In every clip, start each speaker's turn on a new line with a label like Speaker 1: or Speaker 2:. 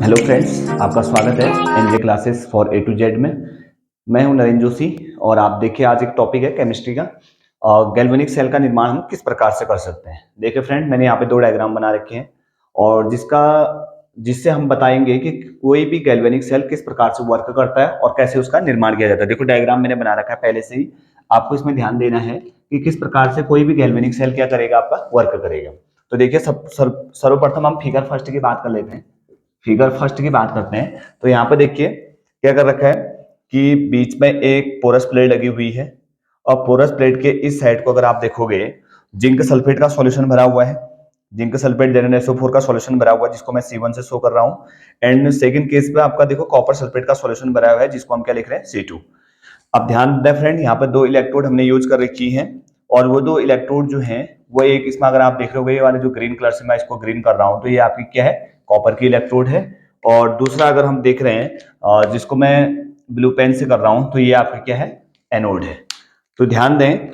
Speaker 1: Hello friends, आपका स्वागत है NJ classes for A to Z में। मैं हूं नरेंद्र जोशी और आप देखिए आज एक टॉपिक है केमिस्ट्री का। गैल्वेनिक सेल का निर्माण हम किस प्रकार से कर सकते हैं। देखिए फ्रेंड, मैंने यहाँ पे दो डायग्राम बना रखे हैं और जिससे हम बताएंगे कि कोई भी गैल्वेनिक सेल किस प्रकार से वर्क करता है और कैसे उसका निर्माण किया जाता है। देखो डायग्राम मैंने बना रखा है पहले से ही, आपको इसमें ध्यान देना है कि किस प्रकार से कोई भी गैल्वेनिक सेल क्या करेगा, आपका वर्क करेगा। तो देखिए सर्वप्रथम हम फिगर फर्स्ट की बात कर लेते हैं। फिगर फर्स्ट की बात करते हैं तो यहाँ पे देखिए क्या कर रखा है कि बीच में एक पोरस प्लेट लगी हुई है और पोरस प्लेट के इस साइड को अगर आप देखोगे जिंक सल्फेट का सॉल्यूशन भरा हुआ है। जिंक सल्फेट ZnSO4 का सॉल्यूशन भरा हुआ है जिसको मैं C1 से शो कर रहा हूँ। एंड सेकंड केस पे आपका देखो कॉपर सल्फेट का सॉल्यूशन भरा हुआ है जिसको हम क्या लिख रहे हैं C2। अब ध्यान दें फ्रेंड, यहाँ पे दो इलेक्ट्रोड हमने यूज कर रखी है और वो दो इलेक्ट्रोड जो हैं वो एक इसमें अगर आप देख रहे हो ये वाले जो ग्रीन कलर से मैं इसको ग्रीन कर रहा हूँ तो ये आपकी क्या है, कॉपर की इलेक्ट्रोड है। और दूसरा अगर हम देख रहे हैं जिसको मैं ब्लू पेन से कर रहा हूँ तो ये आपका क्या है, एनोड है। तो ध्यान दें,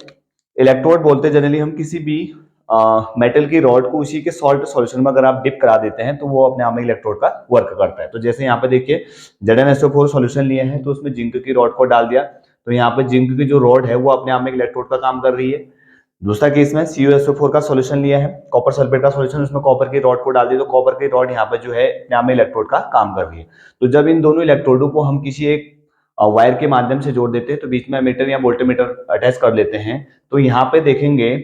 Speaker 1: इलेक्ट्रोड बोलते हैं जनरली हम किसी भी मेटल की रॉड को उसी के सॉल्ट सॉल्यूशन में अगर आप डिप करा देते हैं तो वो अपने आप में इलेक्ट्रोड का वर्क करता है। तो जैसे यहाँ पे देखिए ZnSO4 सॉल्यूशन लिए हैं तो उसमें जिंक की रॉड को डाल दिया तो यहाँ पे जिंक की जो रॉड है वो अपने आप में इलेक्ट्रोड का काम कर रही है। दूसरा केस में CuSO4 का सॉल्यूशन लिया है, कॉपर सल्फेट का सॉल्यूशन, उसमें कॉपर की रॉड को डाल दिया तो कॉपर की रॉड यहाँ पे जो है अपने आप में इलेक्ट्रोड का काम कर रही है। तो जब इन दोनों इलेक्ट्रोडों को हम किसी एक वायर के माध्यम से जोड़ देते हैं तो बीच में एमीटर या वोल्टमीटर अटैच कर लेते हैं तो यहाँ पे देखेंगे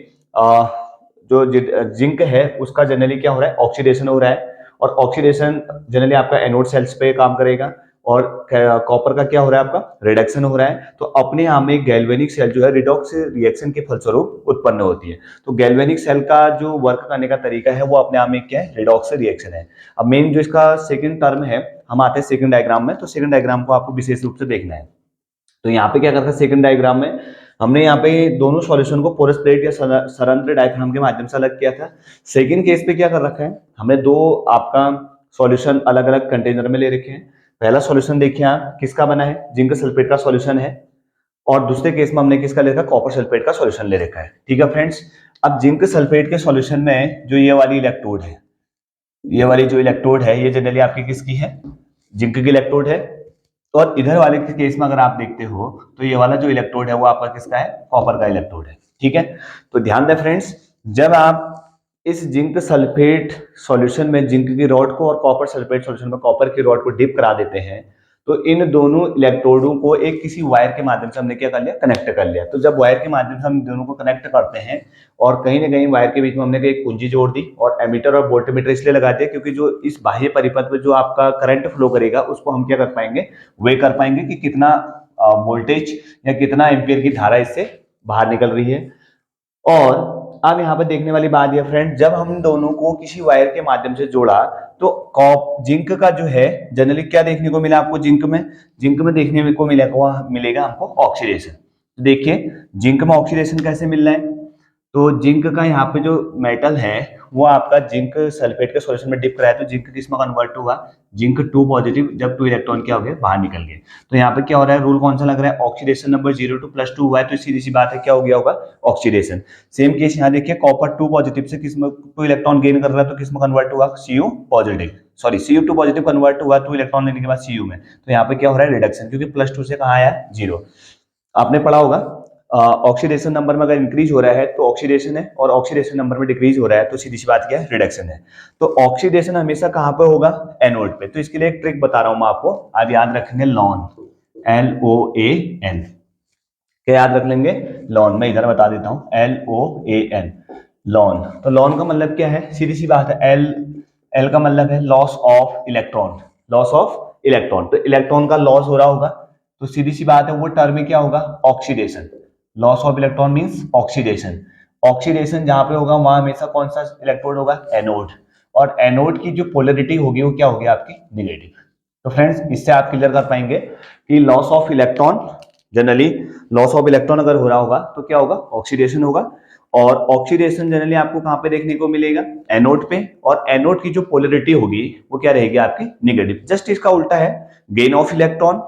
Speaker 1: जो जिंक है उसका जनरली क्या हो रहा है, ऑक्सीडेशन हो रहा है। और ऑक्सीडेशन जनरली आपका एनोड सेल्स पे काम करेगा और कॉपर का क्या हो रहा है, आपका रिडक्शन हो रहा है। तो अपने यहाँ में गैल्वेनिक सेल जो है रिडॉक्स रिएक्शन के फलस्वरूप उत्पन्न होती है। तो गैल्वेनिक सेल का जो वर्क करने का तरीका है वो अपने आप में क्या है, रिडॉक्स रिएक्शन है। अब मेन जो इसका सेकंड टर्म है, हम आते हैं सेकंड डायग्राम में। तो सेकंड डायग्राम को आपको विशेष रूप से देखना है। तो यहाँ पे क्या करता है, सेकंड डायग्राम में हमने यहाँ पे दोनों सॉल्यूशन को पोरस प्लेट या सरंध्र डायफ्राम के माध्यम से अलग किया था। सेकंड केस पे क्या कर रखा है, हमने दो आपका सॉल्यूशन अलग अलग कंटेनर में ले रखे हैं। पहला सॉल्यूशन देखिए आप किसका बना है, जिंक सल्फेट का सॉल्यूशन है। और दूसरे केस में हमने किसका ले रखा है, कॉपर सल्फेट का सॉल्यूशन ले रखा है। ठीक है फ्रेंड्स, अब जिंक सल्फेट के सॉल्यूशन में जो ये वाली इलेक्ट्रोड है, ये वाली जो इलेक्ट्रोड है ये जनरली आपकी किसकी है, जिंक की इलेक्ट्रोड है। और इधर वाले के केस में अगर आप देखते हो तो ये वाला जो इलेक्ट्रोड है वो आपका किसका है, कॉपर का इलेक्ट्रोड है। ठीक है, तो ध्यान दें फ्रेंड्स, जब आप इस जिंक सल्फेट सॉल्यूशन में जिंक की रॉड को और कॉपर सल्फेट सॉल्यूशन में कॉपर की रॉड को डिप करा देते हैं तो इन दोनों इलेक्ट्रोडों को एक किसी वायर के माध्यम से हमने क्या कर लिया, कनेक्ट कर लिया। तो जब वायर के माध्यम से हम दोनों को कनेक्ट करते हैं और कहीं ना कहीं वायर के बीच में हमने एक कुंजी जोड़ दी और एमीटर और वोल्टमीटर इसलिए लगा दिया क्योंकि जो इस बाह्य परिपथ में जो आपका करंट फ्लो करेगा उसको हम क्या कर पाएंगे, वे कर पाएंगे कि कितना वोल्टेज या कितना एम्पियर की धारा इससे बाहर निकल रही है। और अब यहाँ पे देखने वाली बात यह फ्रेंड, जब हम दोनों को किसी वायर के माध्यम से जोड़ा तो जिंक का जो है जनरली क्या देखने को मिला आपको, जिंक में देखने को मिलेगा हमको ऑक्सीडेशन। देखिए जिंक में ऑक्सीडेशन कैसे मिल रहा है, तो जिंक का यहाँ पे जो मेटल है वो आपका जिंक सल्फेट के सॉल्यूशन में डिप कराया तो जिंक किसमें कन्वर्ट हुआ, जिंक 2 पॉजिटिव, जब 2 इलेक्ट्रॉन क्या हो गए, बाहर निकल गए। तो यहाँ पे क्या हो रहा है, रूल कौन सा लग रहा है, ऑक्सीडेशन नंबर 0 to +2 हुआ है तो सीधी सी बात है क्या हो गया होगा, ऑक्सीडेशन। सेम केस यहाँ देखिए, कॉपर 2 पॉजिटिव से किसमें 2 इलेक्ट्रॉन गेन कर रहा है तो किसमें कन्वर्ट हुआ, Cu positive, sorry Cu2 positive convert हुआ 2 इलेक्ट्रॉन लेने के बाद Cu में। तो यहाँ पे क्या हो रहा है, रिडक्शन, क्योंकि +2 से कहाँ आया, 0। आपने पढ़ा होगा ऑक्सीडेशन नंबर में अगर इंक्रीज हो रहा है तो ऑक्सीडेशन है और ऑक्सीडेशन नंबर में डिक्रीज हो रहा है तो सीधी सी बात क्या है, रिडक्शन है। तो ऑक्सीडेशन हमेशा कहां पे होगा, एनोड पे। तो इसके लिए एक ट्रिक बता रहा हूं मैं आपको, आज याद रखेंगे लॉन, LOAN, क्या याद रख लेंगे, लॉन। मैं इधर बता देता हूं, LOAN, लॉन। तो लॉन का मतलब क्या है, सीधी सी बात है, एल का मतलब है loss of electron, loss of electron. तो इलेक्ट्रॉन का लॉस हो रहा होगा तो सीधी सी बात है वो टर्म क्या होगा, oxidation. Loss of electron means oxidation. Oxidation जहां पे होगा वहां हमेशा कौन सा इलेक्ट्रोड होगा, एनोड। और एनोड की जो पोलरिटी होगी वो क्या होगी, आपकी निगेटिव। तो फ्रेंड्स इससे आप क्लियर कर पाएंगे कि loss of electron, generally loss of electron अगर हो रहा होगा तो क्या होगा, ऑक्सीडेशन होगा। और ऑक्सीडेशन जनरली आपको कहां पे देखने को मिलेगा, एनोड पे। और एनोड की जो पोलरिटी होगी वो क्या रहेगी, आपकी निगेटिव। जस्ट इसका उल्टा है, गेन ऑफ इलेक्ट्रॉन,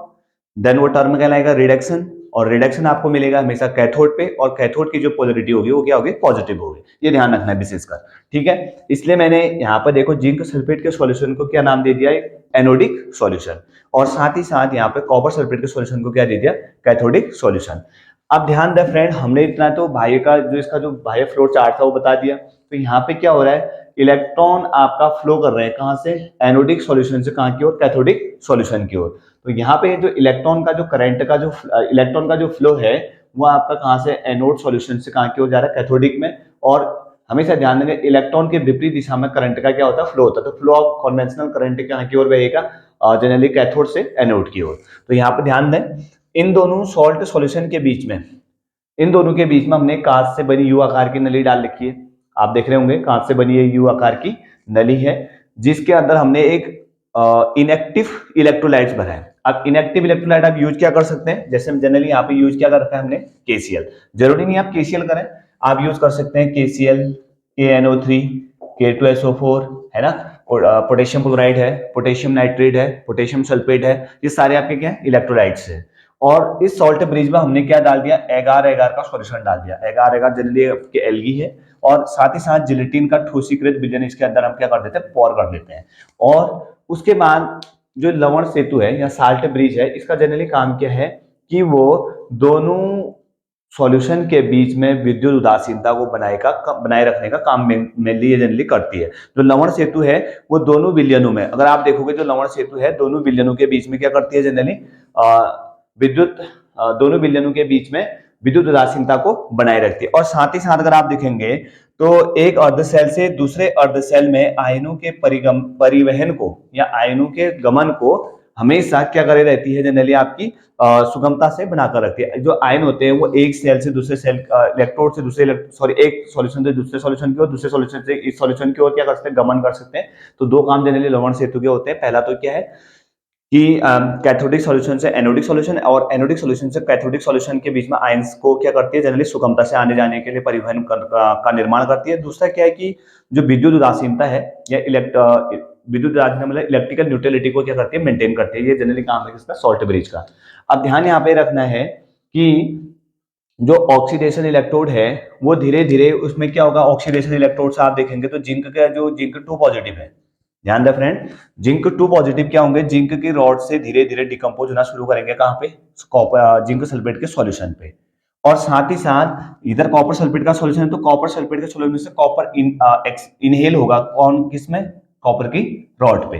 Speaker 1: देन वो टर्म कहलाएगा रिडक्शन। और रिडक्शन आपको मिलेगा हमेशा कैथोड पे, और कैथोड की जो पोलरिटी होगी वो क्या होगी, पॉजिटिव होगी। ये ध्यान रखना है विशेषकर, ठीक है। इसलिए मैंने यहाँ पर देखो जिंक सल्फेट के सॉल्यूशन को क्या नाम दे दिया, एनोडिक सॉल्यूशन, और साथ ही साथ यहाँ पे कॉपर सल्फेट के सॉल्यूशन को क्या दे दिया, कैथोडिक सॉल्यूशन। अब ध्यान दें फ्रेंड, हमने इतना तो बाह्य का जो इसका जो बाह्य फ्लो चार्ट था वो बता दिया। तो यहाँ पे क्या हो रहा है, इलेक्ट्रॉन आपका फ्लो कर रहे हैं कहाँ से, एनोडिक सॉल्यूशन से कहाँ की ओर, कैथोडिक सॉल्यूशन की ओर। तो यहाँ पे जो इलेक्ट्रॉन का जो करंट का जो इलेक्ट्रॉन का जो फ्लो है वो आपका कहाँ से, एनोड सॉल्यूशन से कहाँ की ओर जा रहा है, कैथोडिक में। और हमेशा ध्यान देंगे इलेक्ट्रॉन के विपरीत दिशा में करंट का क्या होता है, फ्लो होता है। तो फ्लो ऑफ कन्वेंशनल करंट कहाँ की ओर बहेगा, जनरली कैथोड से एनोड की ओर। तो यहाँ पे ध्यान दें, इन दोनों सॉल्ट सॉल्यूशन के बीच में, इन दोनों के बीच में हमने कांच से बनी यू आकार की नली डाल रखी है। आप देख रहे होंगे कांच से बनी ये यू आकार की नली है, जिसके अंदर हमने एक इनएक्टिव इलेक्ट्रोलाइट्स भरा है। अब इनएक्टिव इलेक्ट्रोलाइट आप यूज क्या कर सकते हैं, जैसे जनरली यहाँ पे यूज क्या कर रखा है हमने, केसीएल। जरूरी नहीं आप केसीएल करें, आप यूज कर सकते हैं केसीएल, KNO3, K2SO4, है ना, पोटेशियम क्लोराइड है, पोटेशियम नाइट्रेट है, पोटेशियम सल्फेट है, ये सारे आपके क्या है, इलेक्ट्रोलाइट्स है। और इस सॉल्ट ब्रिज में हमने क्या डाल दिया, एगार एगार का सॉल्यूशन डाल दिया। एगार एगार जनरली आपके एल्गी है, और साथ ही साथ जिलेटिन का ठोसीकृत विलयन इसके अंदर हम क्या कर देते हैं, पौर कर देते हैं। और उसके बाद जो लवण सेतु है या साल्ट ब्रिज है, इसका जनरली काम क्या है कि वो दोनों सॉल्यूशन के बीच में विद्युत उदासीनता को बनाए रखने का काम मेनली ये जनरली करती है। जो लवण सेतु है वो दोनों विलयनों में, अगर आप देखोगे जो लवण सेतु है दोनों विलयनों के बीच में क्या करती है जनरली, विद्युत दोनों विलयनों के बीच में विद्युत उदासीनता को बनाए रखती है। और साथ ही साथ अगर आप देखेंगे तो एक अर्धसेल से दूसरे अर्धसेल में आयनों के परिवहन को या आयनों के गमन को हमेशा क्या करे रहती है जनरली, आपकी सुगमता से बनाकर रखती है। जो आयन होते हैं वो एक सेल से दूसरे सेल, इलेक्ट्रोड से दूसरे एक सॉल्यूशन से दूसरे सॉल्यूशन की ओर, दूसरे सॉल्यूशन से इस सॉल्यूशन की ओर क्या कर सकते हैं, गमन कर सकते हैं। तो दो काम जनरली लवण सेतु के होते हैं। पहला तो क्या है कि कैथोडिक सॉल्यूशन से एनोडिक सॉल्यूशन, और एनोडिक सॉल्यूशन से कैथोडिक सॉल्यूशन के बीच में आयंस को क्या करती है जनरली, सुगमता से आने जाने के लिए परिवहन का निर्माण करती है। दूसरा क्या है कि जो विद्युत उदासीनता है या विद्युत उदासीनता मतलब इलेक्ट्रिकल न्यूट्रलिटी को क्या करती है, मेंटेन करती है। ये जनरली काम है किसका, सॉल्ट ब्रिज का। अब ध्यान यहाँ पे रखना है कि जो ऑक्सीडेशन इलेक्ट्रोड है वो धीरे धीरे उसमें क्या होगा, ऑक्सीडेशन इलेक्ट्रोड से आप देखेंगे तो जिंक का जो जिंक 2 पॉजिटिव है, ध्यान दें फ्रेंड, जिंक 2 पॉजिटिव क्या होंगे, जिंक की रॉड से धीरे धीरे डिकम्पोज होना शुरू करेंगे कहाँ पे, जिंक सल्फेट के सॉल्यूशन पे। और साथ ही साथ इधर कॉपर सल्फेट का सॉल्यूशन है, तो कॉपर सल्फेट के सॉल्यूशन से कॉपर इनहेल होगा कौन, किसमें, कॉपर की रॉड पे।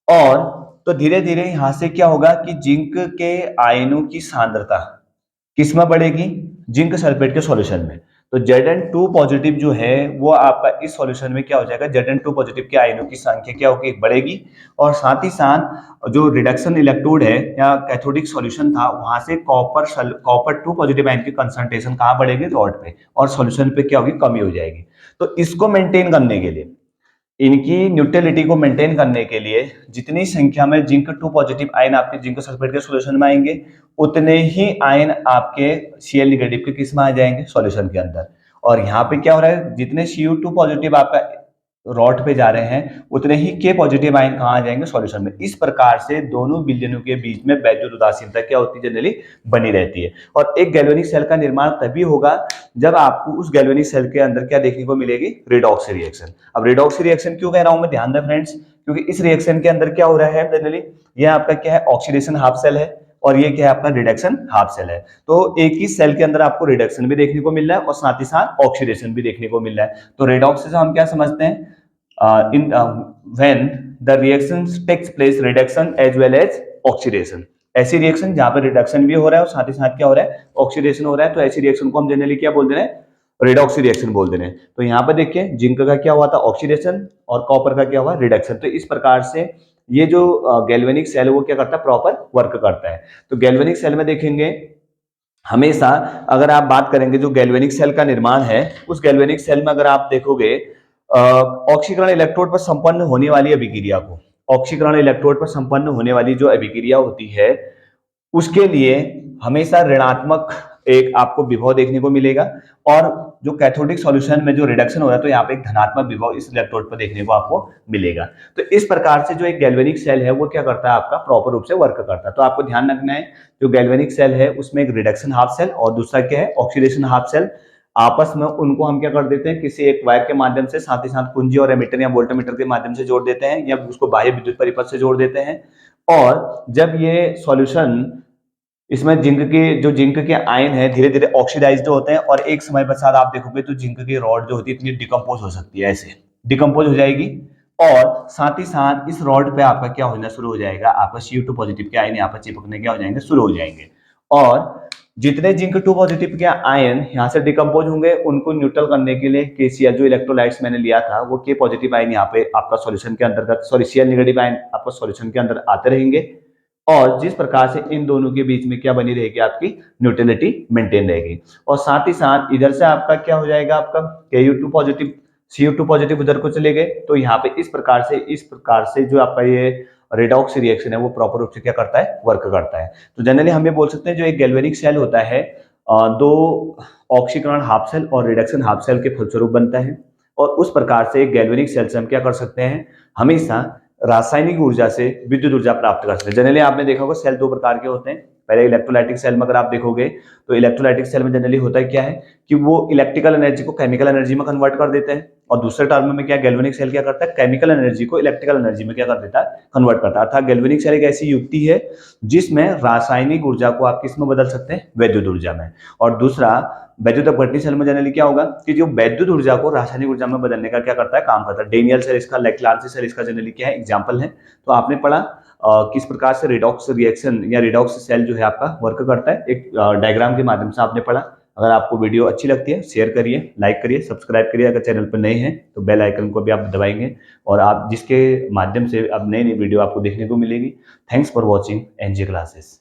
Speaker 1: और तो धीरे धीरे यहां से क्या होगा कि जिंक के आयनों की सांद्रता किसमें बढ़ेगी, जिंक सल्फेट के सॉल्यूशन में। तो Zn2 पॉजिटिव जो है वो आपका इस सॉल्यूशन में क्या हो जाएगा, Zn2 पॉजिटिव के आयनों की संख्या क्या होगी, बढ़ेगी। और साथ ही साथ जो रिडक्शन इलेक्ट्रोड है या कैथोडिक सॉल्यूशन था वहां से कॉपर 2 पॉजिटिव आयन की कंसंट्रेशन कहाँ बढ़ेगी, रॉड पे, और सॉल्यूशन पे क्या होगी, कमी हो जाएगी। तो इसको मेंटेन करने के लिए, इनकी न्यूट्रलिटी को मेंटेन करने के लिए जितनी संख्या में जिंक 2 पॉजिटिव आयन आपके जिंक सल्फेट के सॉल्यूशन में आएंगे, उतने ही आयन आपके Cl नेगेटिव के किस में आ जाएंगे, सॉल्यूशन के अंदर। और यहाँ पे क्या हो रहा है, जितने Cu2 पॉजिटिव आपका रॉड पे जा रहे हैं उतने ही K पॉजिटिव आयन कहाँ आ जाएंगे, सॉल्यूशन में। इस प्रकार से दोनों विलयनों के बीच में वैद्युत उदासीनता क्या होती है, जनरली बनी रहती है। और एक गैल्वेनिक सेल का निर्माण तभी होगा जब आपको उस गैल्वेनिक सेल के अंदर क्या देखने को मिलेगी, रेडॉक्स रिएक्शन। अब रेडॉक्स रिएक्शन क्यों कह रहा हूं मैं, ध्यान दें फ्रेंड्स, क्योंकि इस रिएक्शन के अंदर क्या हो रहा है जनरली, ये आपका क्या है, ऑक्सीडेशन हाफ सेल है, और ये क्या है आपका रिडक्शन हाफ सेल है। तो एक ही सेल के अंदर आपको रिडक्शन भी देखने को मिल रहा है और साथ ही साथ ऑक्सीडेशन भी देखने को मिल रहा है। तो रेडॉक्स से हम क्या समझते हैं, when the reaction takes place reduction as well as oxidation, ऐसी रिएक्शन जहां पर रिडक्शन भी हो रहा है और साथ ही साथ क्या हो रहा है, ऑक्सीडेशन हो रहा है, तो ऐसी रिएक्शन को हम जनरली क्या बोल दे रहे हैं, रेडॉक्स रिएक्शन बोल दे रहे हैं। तो यहाँ पर देखिए जिंक का क्या हुआ था, ऑक्सीडेशन, और कॉपर का क्या हुआ, रिडक्शन। तो इस प्रकार से ये जो गैल्वेनिक सेल है वो क्या करता है, प्रॉपर वर्क करता है। तो गैल्वेनिक सेल में देखेंगे हमेशा, अगर आप बात करेंगे जो गैल्वेनिक सेल का निर्माण है, उस गैल्वेनिक सेल में अगर आप देखोगे ऑक्सीकरण इलेक्ट्रोड पर संपन्न होने वाली अभिक्रिया को, ऑक्सीकरण इलेक्ट्रोड पर संपन्न होने वाली जो अभिक्रिया होती है उसके लिए हमेशा ऋणात्मक एक आपको विभव देखने को मिलेगा, और जो कैथोडिक सॉल्यूशन में जो रिडक्शन हो रहा है तो यहाँ पे एक धनात्मक विभव इस इलेक्ट्रोड पर देखने को आपको मिलेगा। तो इस प्रकार से जो एक गैल्वेनिक सेल है वो क्या करता है, आपका प्रॉपर रूप से वर्क करता है। तो आपको ध्यान रखना है, जो गैल्वेनिक सेल है उसमें एक रिडक्शन हाफ सेल और दूसरा क्या है, ऑक्सीडेशन हाफ सेल, आपस में उनको हम क्या कर देते हैं, किसी एक वायर के माध्यम से, साथ ही साथ कुंजी और एमीटर या वोल्टमीटर के माध्यम से जोड़ देते हैं, या उसको बाह्य विद्युत परिपथ से जोड़ देते हैं। और जब ये सॉल्यूशन, इसमें जिंक के आयन है धीरे धीरे ऑक्सीडाइज्ड होते हैं, और एक समय पश्चात आप देखोगे तो जिंक की रॉड जो होती है इतनी डिकम्पोज हो सकती है, ऐसे डिकम्पोज हो जाएगी, और साथ ही साथ इस रॉड पे आपका क्या होना शुरू हो जाएगा, आपका Cu2 पॉजिटिव के आयन यहाँ पर चिपकने क्या हो जाएंगे, शुरू हो जाएंगे। और जितने जिंक 2 पॉजिटिव के आयन यहाँ से डिकम्पोज होंगे उनको न्यूट्रल करने के लिए KCl जो इलेक्ट्रोलाइट्स मैंने लिया था वो K पॉजिटिव आयन यहाँ पे आपका सॉल्यूशन के अंतर्गत, सॉरी Cl नेगेटिव आयन आपका सॉल्यूशन के अंदर आते रहेंगे, और जिस प्रकार से इन दोनों के बीच में क्या बनी रहेगी, आपकी न्यूट्रलिटी मेंटेन रहेगी। और साथ ही साथ इधर से आपका क्या हो जाएगा, आपका Ku2 पॉजिटिव Cu2 पॉजिटिव उधर को चले गए, तो यहाँ पे इस प्रकार से जो आपका ये रेडॉक्स रिएक्शन है वो प्रॉपर रूप से क्या करता है, वर्क करता है। तो जनरली हम ये बोल सकते हैं जो एक गैल्वेनिक सेल होता है दो ऑक्सीकरण हाफ सेल और रिडक्शन हाफ सेल के फलस्वरूप बनता है, और उस प्रकार से एक गैल्वेनिक सेल से हम क्या कर सकते हैं, हमेशा रासायनिक ऊर्जा से विद्युत ऊर्जा प्राप्त कर सकते हैं। जनरली आपने देखा होगा सेल दो प्रकार के होते हैं। पहले इलेक्ट्रोलाइटिक सेल में अगर आप देखोगे तो इलेक्ट्रोलाइटिक सेल में जनरली होता है क्या है कि वो इलेक्ट्रिकल एनर्जी को केमिकल एनर्जी में कन्वर्ट कर देते हैं, और दूसरे टर्म में क्या गैल्वेनिक सेल क्या करता है, केमिकल एनर्जी को इलेक्ट्रिकल एनर्जी में क्या कर देता है, कन्वर्ट करता है। अर्थात गैल्वेनिक सेल एक ऐसी युक्ति है जिसमें रासायनिक ऊर्जा को आप किस में बदल सकते हैं, वैद्युत ऊर्जा में। और दूसरा वैद्युत अपघटनी सेल में जनरली क्या होगा कि जो वैद्युत ऊर्जा को रासायनिक ऊर्जा में बदलने का क्या करता है, काम करता है। डेनियल सेल इसका, लैक्लांसी सेल इसका जनरली क्या है, एग्जाम्पल है। तो आपने पढ़ा किस प्रकार से रिडॉक्स रिएक्शन या रिडॉक्स सेल जो है आपका वर्क करता है, एक डायग्राम के माध्यम से आपने पढ़ा। अगर आपको वीडियो अच्छी लगती है शेयर करिए, लाइक करिए, सब्सक्राइब करिए। अगर चैनल पर नए हैं तो बेल आइकन को भी आप दबाएंगे, और आप जिसके माध्यम से अब नई नई वीडियो आपको देखने को मिलेगी। Thanks for watching NJ classes.